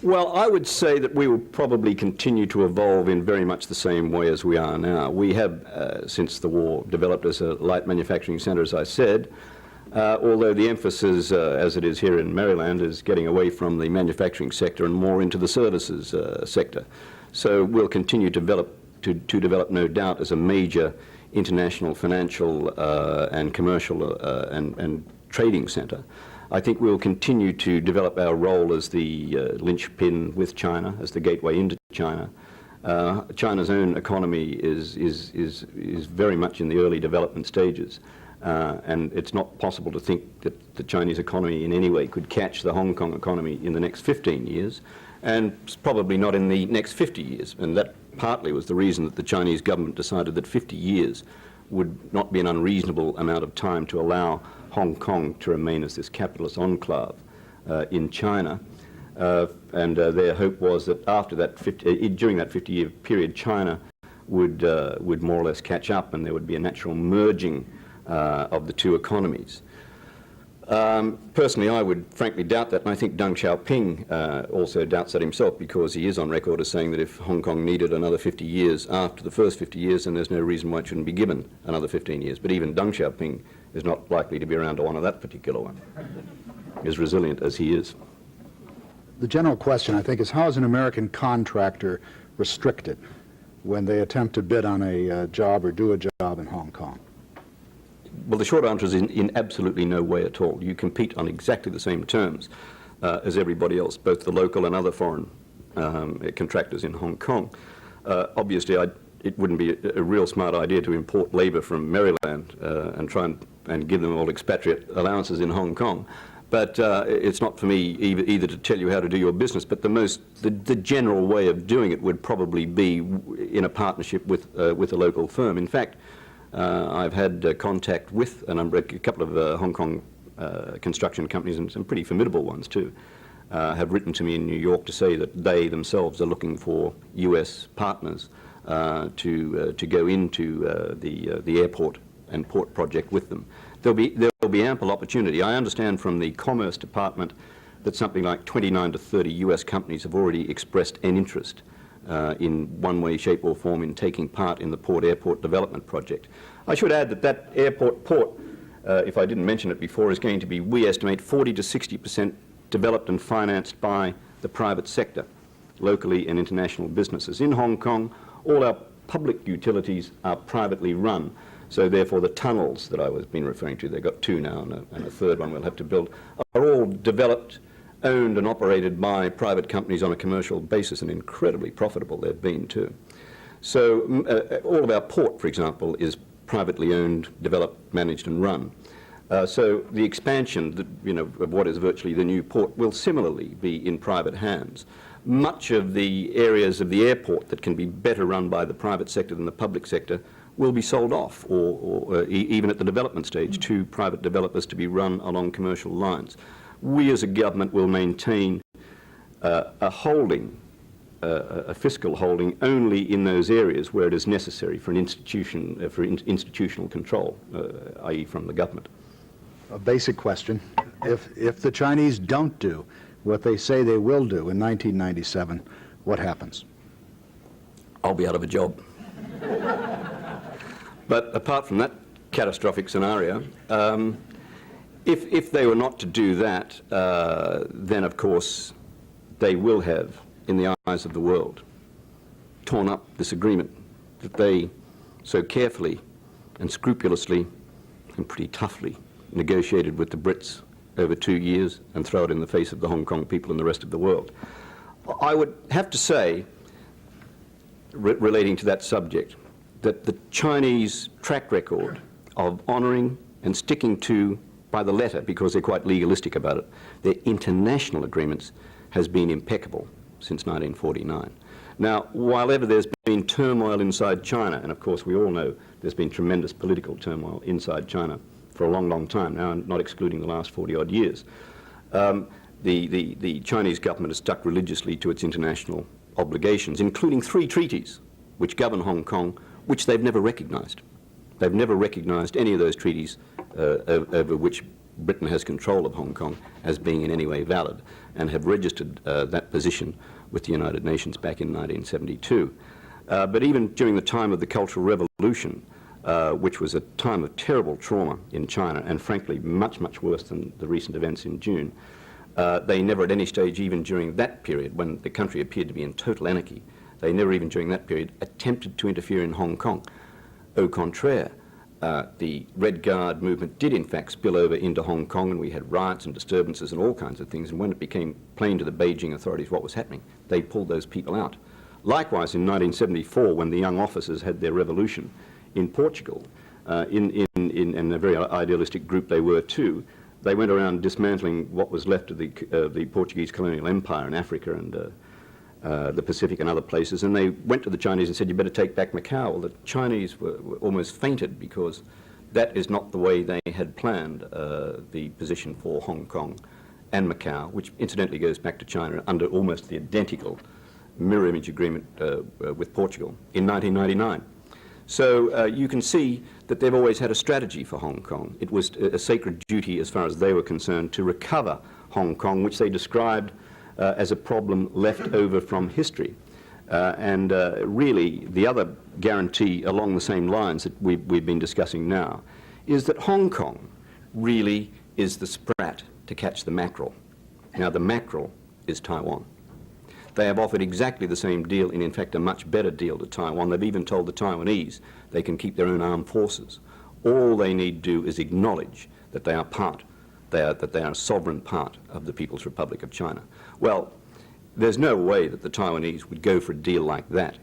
Well, I would say that we will probably continue to evolve in very much the same way as we are now. We have, since the war, developed as a light manufacturing centre, as I said, although the emphasis, as it is here in Maryland, is getting away from the manufacturing sector and more into the services sector. So we'll continue to develop, no doubt, as a major international financial and commercial and trading centre. I think we'll continue to develop our role as the linchpin with China, as the gateway into China. China's own economy is very much in the early development stages, and it's not possible to think that the Chinese economy in any way could catch the Hong Kong economy in the next 15 years, and probably not in the next 50 years. And that partly was the reason that the Chinese government decided that 50 years would not be an unreasonable amount of time to allow Hong Kong to remain as this capitalist enclave in China. And their hope was that after that during that 50-year period, China would more or less catch up, and there would be a natural merging of the two economies. Personally, I would frankly doubt that, and I think Deng Xiaoping also doubts that himself, because he is on record as saying that if Hong Kong needed another 50 years after the first 50 years, then there's no reason why it shouldn't be given another 15 years. But even Deng Xiaoping is not likely to be around to honour that particular one, as resilient as he is. The general question, I think, is how is an American contractor restricted when they attempt to bid on a job or do a job in Hong Kong? Well, the short answer is in absolutely no way at all. You compete on exactly the same terms as everybody else, both the local and other foreign contractors in Hong Kong. Obviously, it wouldn't be a real smart idea to import labour from Maryland and try and give them all expatriate allowances in Hong Kong. But it's not for me either to tell you how to do your business, but the general way of doing it would probably be in a partnership with a local firm. In fact, I've had contact with a couple of Hong Kong construction companies, and some pretty formidable ones too, have written to me in New York to say that they themselves are looking for US partners to go into the airport and port project with them. There'll be ample opportunity. I understand from the Commerce Department that something like 29 to 30 US companies have already expressed an interest in one way, shape or form in taking part in the port-airport development project. I should add that that airport-port, if I didn't mention it before, is going to be, we estimate, 40 to 60% developed and financed by the private sector, locally and international businesses. In Hong Kong, all our public utilities are privately run, so therefore the tunnels that I was been referring to, they've got two now and a third one we'll have to build, are all developed, owned and operated by private companies on a commercial basis, and incredibly profitable they've been too. So all of our port, for example, is privately owned, developed, managed and run. So the expansion of what is virtually the new port will similarly be in private hands. Much of the areas of the airport that can be better run by the private sector than the public sector will be sold off, or even at the development stage, to private developers to be run along commercial lines. We as a government will maintain a holding, a fiscal holding, only in those areas where it is necessary for an institution, institutional control, i.e. from the government. A basic question. If the Chinese don't do what they say they will do in 1997, what happens? I'll be out of a job. But apart from that catastrophic scenario, if they were not to do that, then of course they will have, in the eyes of the world, torn up this agreement that they so carefully and scrupulously and pretty toughly negotiated with the Brits over 2 years and throw it in the face of the Hong Kong people and the rest of the world. I would have to say, relating to that subject, that the Chinese track record of honouring and sticking to, by the letter, because they're quite legalistic about it, their international agreements has been impeccable since 1949. Now, while ever there's been turmoil inside China, and of course we all know there's been tremendous political turmoil inside China for a long, long time now, not excluding the last 40-odd years, the Chinese government has stuck religiously to its international obligations, including 3 treaties which govern Hong Kong, which they've never recognised. They've never recognised any of those treaties over which Britain has control of Hong Kong as being in any way valid, and have registered that position with the United Nations back in 1972. But even during the time of the Cultural Revolution, which was a time of terrible trauma in China, and frankly much, much worse than the recent events in June, they never at any stage, even during that period when the country appeared to be in total anarchy, they never even during that period attempted to interfere in Hong Kong. Au contraire, the Red Guard movement did in fact spill over into Hong Kong, and we had riots and disturbances and all kinds of things, and when it became plain to the Beijing authorities what was happening, they pulled those people out. Likewise, in 1974, when the young officers had their revolution in Portugal, in a very idealistic group they were too, they went around dismantling what was left of the Portuguese colonial empire in Africa and the Pacific and other places, and they went to the Chinese and said, you better take back Macau. Well, the Chinese were almost fainted, because that is not the way they had planned the position for Hong Kong and Macau, which incidentally goes back to China under almost the identical mirror image agreement with Portugal in 1999. So you can see that they've always had a strategy for Hong Kong. It was a sacred duty, as far as they were concerned, to recover Hong Kong, which they described as a problem left over from history. Really, the other guarantee along the same lines that we've been discussing now is that Hong Kong really is the sprat to catch the mackerel. Now, the mackerel is Taiwan. They have offered exactly the same deal, and in fact a much better deal to Taiwan. They've even told the Taiwanese they can keep their own armed forces. All they need to do is acknowledge that they are a sovereign part of the People's Republic of China. Well, there's no way that the Taiwanese would go for a deal like that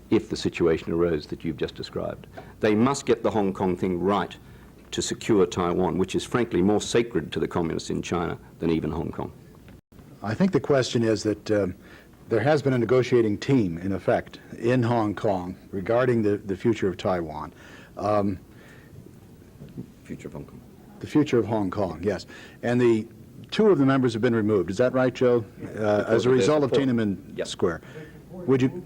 if the situation arose that you've just described. They must get the Hong Kong thing right to secure Taiwan, which is frankly more sacred to the communists in China than even Hong Kong. I think the question is that there has been a negotiating team, in effect, in Hong Kong regarding the future of Taiwan. Future of Hong Kong. The future of Hong Kong, yes. And the 2 of the members have been removed. Is that right, Joe? As a result of Tiananmen Square. Would you?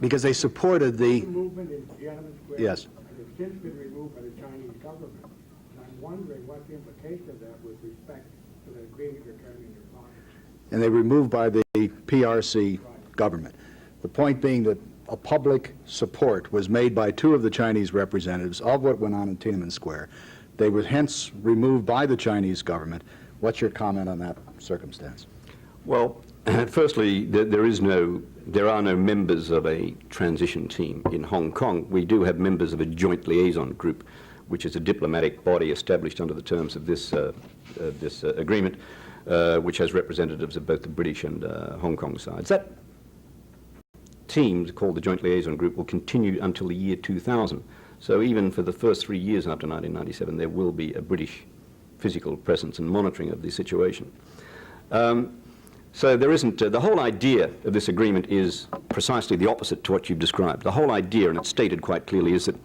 Because they supported the movement in Tiananmen Square. Yes. And it's since been removed by the Chinese government. And I'm wondering what the implication of that with respect to the agreement you're carrying in your pocket. And they removed by the PRC government. The point being that a public support was made by 2 of the Chinese representatives of what went on in Tiananmen Square. They were hence removed by the Chinese government. What's your comment on that circumstance? Well, firstly, there are no members of a transition team in Hong Kong. We do have members of a joint liaison group, which is a diplomatic body established under the terms of this agreement, which has representatives of both the British and Hong Kong sides. That team, called the Joint Liaison Group, will continue until the year 2000. So even for the first 3 years after 1997, there will be a British physical presence and monitoring of the situation. So there isn't, the whole idea of this agreement is precisely the opposite to what you've described. The whole idea, and it's stated quite clearly, is that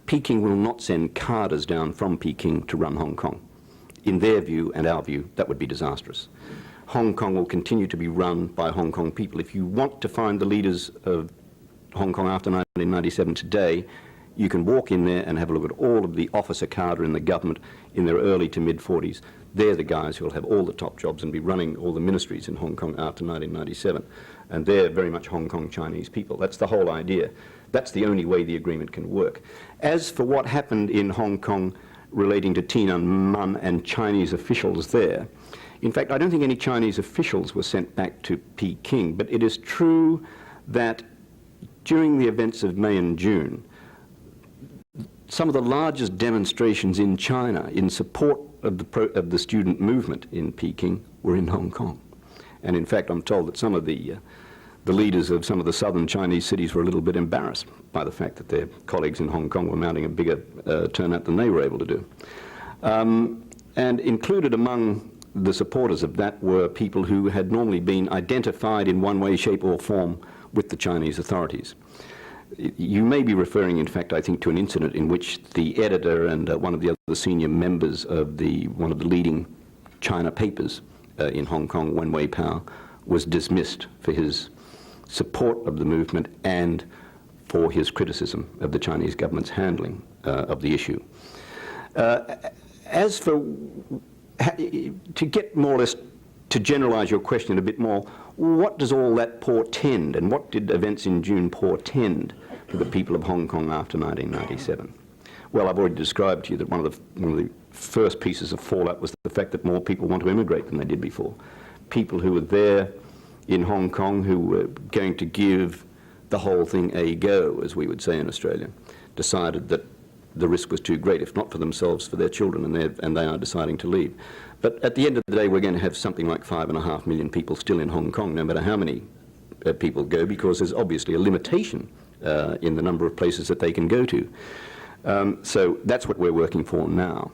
Peking will not send cadres down from Peking to run Hong Kong. In their view and our view, that would be disastrous. Hong Kong will continue to be run by Hong Kong people. If you want to find the leaders of Hong Kong after 1997 today, you can walk in there and have a look at all of the officer cadre in the government in their early to mid-40s. They're the guys who will have all the top jobs and be running all the ministries in Hong Kong after 1997. And they're very much Hong Kong Chinese people. That's the whole idea. That's the only way the agreement can work. As for what happened in Hong Kong relating to Tiananmen and Chinese officials there, in fact, I don't think any Chinese officials were sent back to Peking, but it is true that during the events of May and June, some of the largest demonstrations in China in support of the student movement in Peking were in Hong Kong. And in fact, I'm told that some of the the leaders of some of the southern Chinese cities were a little bit embarrassed by the fact that their colleagues in Hong Kong were mounting a bigger turnout than they were able to do. And included among the supporters of that were people who had normally been identified in one way, shape or form with the Chinese authorities. You may be referring, in fact, I think, to an incident in which the editor and one of the other senior members of one of the leading China papers in Hong Kong, Wen Wei Pao, was dismissed for his support of the movement and for his criticism of the Chinese government's handling of the issue. As for, to get more or less, to generalize your question a bit more, what does all that portend, and what did events in June portend to the people of Hong Kong after 1997? Well, I've already described to you that one of the first pieces of fallout was the fact that more people want to immigrate than they did before. People who were there in Hong Kong who were going to give the whole thing a go, as we would say in Australia, decided that the risk was too great, if not for themselves, for their children, and they are deciding to leave. But at the end of the day, we're going to have something like 5.5 million people still in Hong Kong, no matter how many people go, because there's obviously a limitation in the number of places that they can go to. So that's what we're working for now.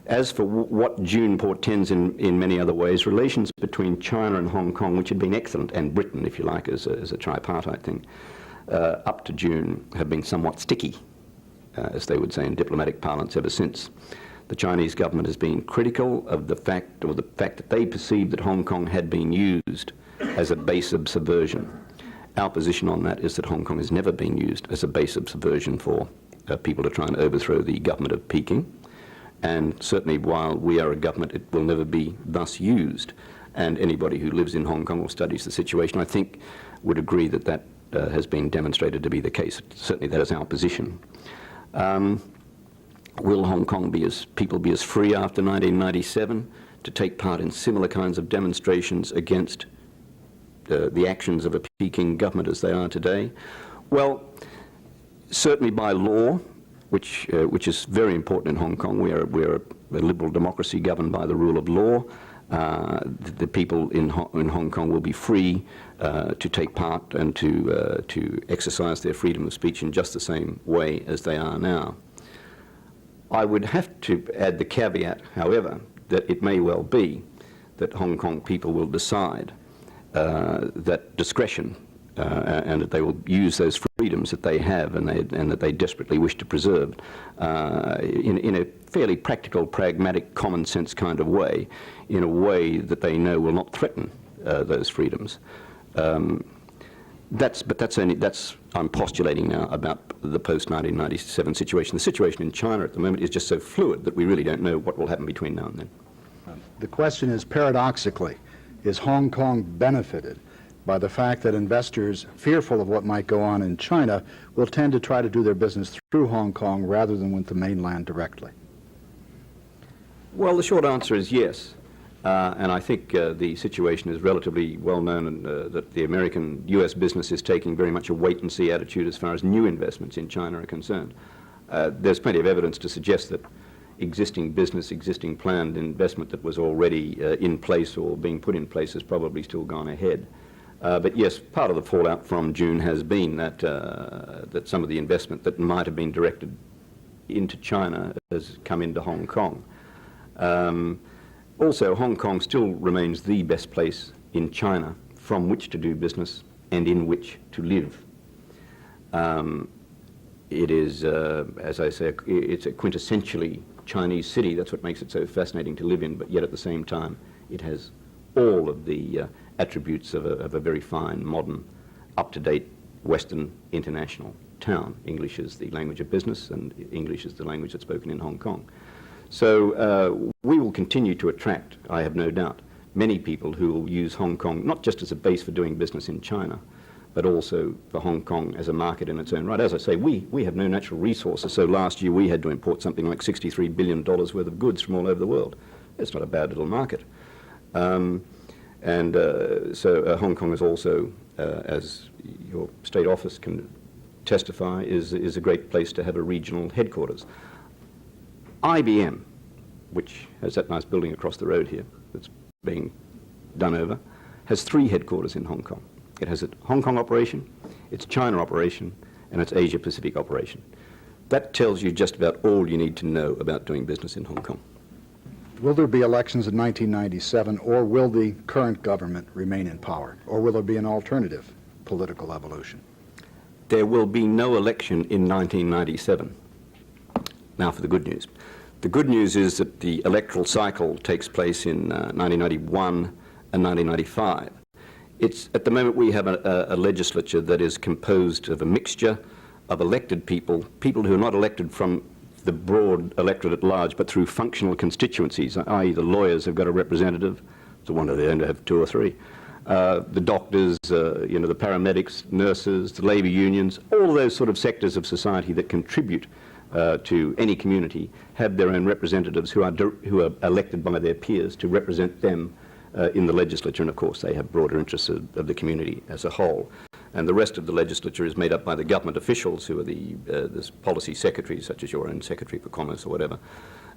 As for what June portends in many other ways, relations between China and Hong Kong, which had been excellent, and Britain, if you like, as a tripartite thing, up to June have been somewhat sticky, as they would say in diplomatic parlance, ever since. The Chinese government has been critical of the fact that they perceived that Hong Kong had been used as a base of subversion. Our position on that is that Hong Kong has never been used as a base of subversion for people to try and overthrow the government of Peking. And certainly while we are a government, it will never be thus used. And anybody who lives in Hong Kong or studies the situation, I think, would agree that that has been demonstrated to be the case. Certainly that is our position. Will Hong Kong people be as free after 1997 to take part in similar kinds of demonstrations against the actions of a Peking government as they are today? Well, certainly by law, which is very important in Hong Kong. We're a liberal democracy governed by the rule of law. The people in Hong Kong will be free to take part and to exercise their freedom of speech in just the same way as they are now. I would have to add the caveat, however, that it may well be that Hong Kong people will decide that discretion and that they will use those freedoms that they have and that they desperately wish to preserve in a fairly practical, pragmatic, common sense kind of way, in a way that they know will not threaten those freedoms. That's I'm postulating now about the post-1997 situation. The situation in China at the moment is just so fluid that we really don't know what will happen between now and then. The question is, paradoxically, is Hong Kong benefited by the fact that investors, fearful of what might go on in China, will tend to try to do their business through Hong Kong rather than with the mainland directly? Well, the short answer is yes. And I think the situation is relatively well known, and that the U.S. business is taking very much a wait-and-see attitude as far as new investments in China are concerned. There's plenty of evidence to suggest that existing planned investment that was already in place or being put in place has probably still gone ahead. But yes, part of the fallout from June has been that that some of the investment that might have been directed into China has come into Hong Kong. Also, Hong Kong still remains the best place in China from which to do business and in which to live. It is, as I say, it's a quintessentially Chinese city. That's what makes it so fascinating to live in, but yet at the same time, it has all of the attributes of a very fine, modern, up-to-date, Western international town. English is the language of business, and English is the language that's spoken in Hong Kong. So we will continue to attract, I have no doubt, many people who will use Hong Kong not just as a base for doing business in China, but also for Hong Kong as a market in its own right. As I say, we have no natural resources, so last year we had to import something like $63 billion worth of goods from all over the world. It's not a bad little market. So Hong Kong is also, as your state office can testify, is a great place to have a regional headquarters. IBM, which has that nice building across the road here that's being done over, has 3 headquarters in Hong Kong. It has a Hong Kong operation, its China operation, and its Asia Pacific operation. That tells you just about all you need to know about doing business in Hong Kong. Will there be elections in 1997, or will the current government remain in power? Or will there be an alternative political evolution? There will be no election in 1997. Now for the good news. The good news is that the electoral cycle takes place in 1991 and 1995. At the moment we have a legislature that is composed of a mixture of elected people, people who are not elected from the broad electorate at large, but through functional constituencies, i.e. the lawyers have got a representative, so one of them to have two or three, the doctors, the paramedics, nurses, the labour unions, all those sort of sectors of society that contribute to any community have their own representatives who are elected by their peers to represent them in the legislature, and of course they have broader interests of the community as a whole. And the rest of the legislature is made up by the government officials who are the policy secretaries, such as your own Secretary for Commerce or whatever,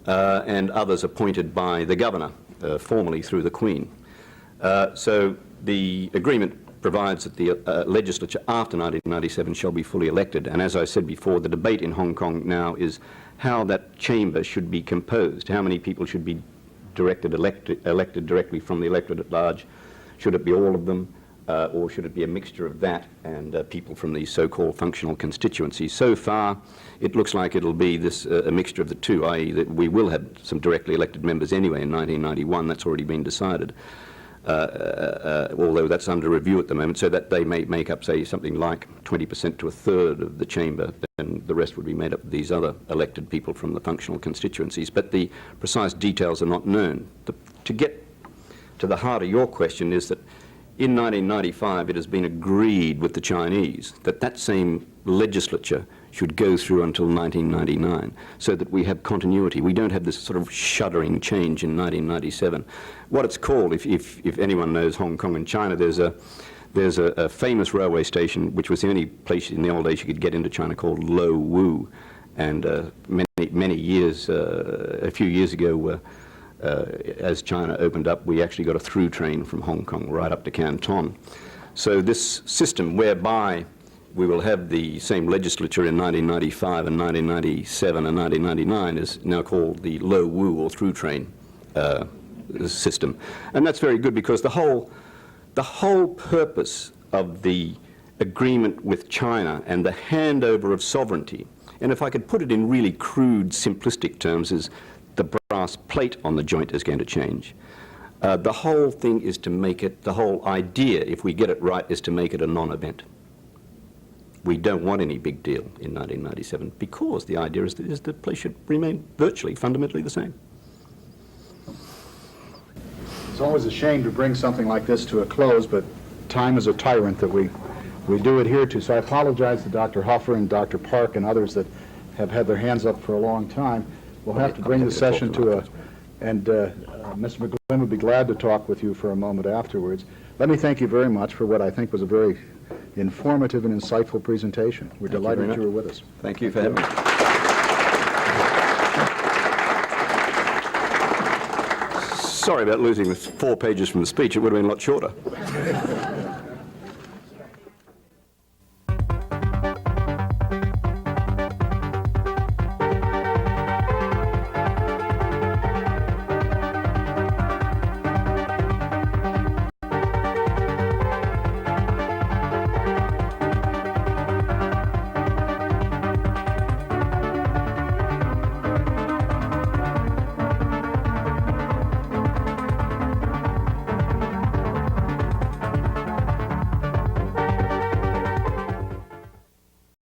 and others appointed by the governor, formally through the Queen. So the agreement provides that the legislature after 1997 shall be fully elected. And as I said before, the debate in Hong Kong now is how that chamber should be composed, how many people should be elected directly from the electorate at large. Should it be all of them? Or should it be a mixture of that and people from these so-called functional constituencies? So far, it looks like it'll be a mixture of the two, i.e. that we will have some directly elected members anyway in 1991. That's already been decided, although that's under review at the moment, so that they may make up, say, something like 20% to a third of the chamber, and the rest would be made up of these other elected people from the functional constituencies. But the precise details are not known. To get to the heart of your question is that in 1995, it has been agreed with the Chinese that that same legislature should go through until 1999, so that we have continuity. We don't have this sort of shuddering change in 1997. What it's called, if anyone knows Hong Kong and China, there's a famous railway station, which was the only place in the old days you could get into China, called Lo Wu. And many years, a few years ago, as China opened up, we actually got a through train from Hong Kong right up to Canton. So this system whereby we will have the same legislature in 1995 and 1997 and 1999 is now called the Lo Wu or through train system. And that's very good because the whole purpose of the agreement with China and the handover of sovereignty, and if I could put it in really crude, simplistic terms, is the brass plate on the joint is going to change. The whole thing is to make it, the whole idea, if we get it right, is to make it a non-event. We don't want any big deal in 1997 because the idea is that the place should remain virtually, fundamentally the same. It's always a shame to bring something like this to a close, but time is a tyrant that we do adhere to. So I apologize to Dr. Huffer and Dr. Park and others that have had their hands up for a long time. We'll have to bring the session to and Mr. McGlynn would be glad to talk with you for a moment afterwards. Let me thank you very much for what I think was a very informative and insightful presentation. We're delighted you were with us. Thank you for having me. Sorry about losing the 4 pages from the speech. It would have been a lot shorter.